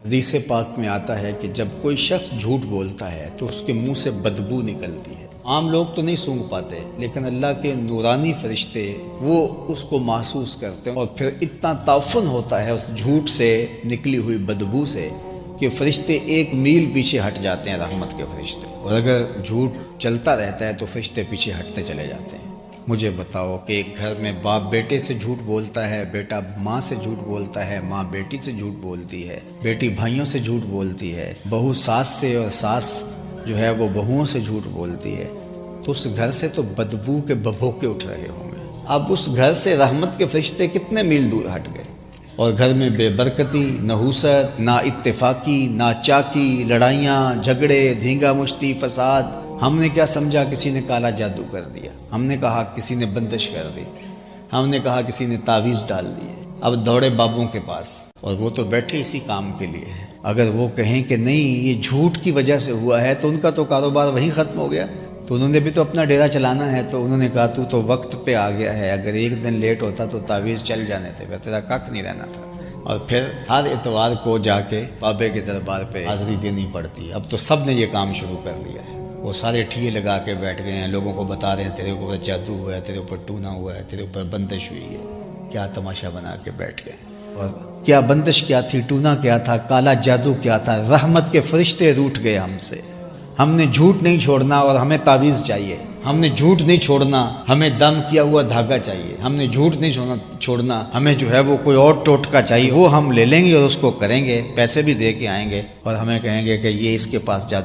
حدیث پاک میں آتا ہے کہ جب کوئی شخص جھوٹ بولتا ہے تو اس کے منہ سے بدبو نکلتی ہے۔ عام لوگ تو نہیں سونگھ پاتے، لیکن اللہ کے نورانی فرشتے وہ اس کو محسوس کرتے ہیں، اور پھر اتنا تعفن ہوتا ہے اس جھوٹ سے نکلی ہوئی بدبو سے کہ فرشتے 1 میل پیچھے ہٹ جاتے ہیں، رحمت کے فرشتے۔ اور اگر جھوٹ چلتا رہتا ہے تو فرشتے پیچھے ہٹتے چلے جاتے ہیں۔ مجھے بتاؤ کہ ایک گھر میں باپ بیٹے سے جھوٹ بولتا ہے، بیٹا ماں سے جھوٹ بولتا ہے، ماں بیٹی سے جھوٹ بولتی ہے، بیٹی بھائیوں سے جھوٹ بولتی ہے، بہو ساس سے، اور ساس جو ہے وہ بہوؤں سے جھوٹ بولتی ہے، تو اس گھر سے تو بدبو کے ببھوکے اٹھ رہے ہوں گے۔ اب اس گھر سے رحمت کے فرشتے کتنے میل دور ہٹ گئے، اور گھر میں بے برکتی، نحوست، نا اتفاقی، نا چاکی، لڑائیاں، جھگڑے، دھینگا مشتی، فساد۔ ہم نے کیا سمجھا کسی نے کالا جادو کر دیا، ہم نے کہا کسی نے بندش کر دی، ہم نے کہا کسی نے تعویذ ڈال دی۔ اب دوڑے بابوں کے پاس، اور وہ تو بیٹھے اسی کام کے لیے ہیں۔ اگر وہ کہیں کہ نہیں یہ جھوٹ کی وجہ سے ہوا ہے تو ان کا تو کاروبار وہیں ختم ہو گیا، تو انہوں نے بھی تو اپنا ڈیرا چلانا ہے۔ تو انہوں نے کہا تو وقت پہ آ گیا ہے، اگر 1 دن لیٹ ہوتا تو تعویذ چل جانے تھے، تیرا کک نہیں رہنا تھا۔ اور پھر ہر اتوار کو جا کے بابے کے دربار پہ حاضری دینی پڑتی ہے۔ اب تو سب نے یہ کام شروع کر دیا ہے، وہ سارے ٹھیے لگا کے بیٹھ گئے ہیں، لوگوں کو بتا رہے ہیں تیرے اوپر جادو ہوا ہے، تیرے اوپر ٹونا ہوا ہے، تیرے اوپر بندش ہوئی ہے۔ کیا تماشا بنا کے بیٹھ گئے، اور کیا بندش کیا تھی، ٹونا کیا تھا، کالا جادو کیا تھا۔ رحمت کے فرشتے روٹھ گئے ہم سے۔ ہم نے جھوٹ نہیں چھوڑنا اور ہمیں تعویذ چاہیے، ہم نے جھوٹ نہیں چھوڑنا، ہمیں دم کیا ہوا دھاگا چاہیے، ہم نے جھوٹ نہیں چھوڑنا، ہمیں جو ہے وہ کوئی اور ٹوٹکا چاہیے، وہ ہم لے لیں گے اور اس کو کریں گے، پیسے بھی دے کے آئیں گے، اور ہمیں کہیں گے کہ یہ اس کے پاس جادو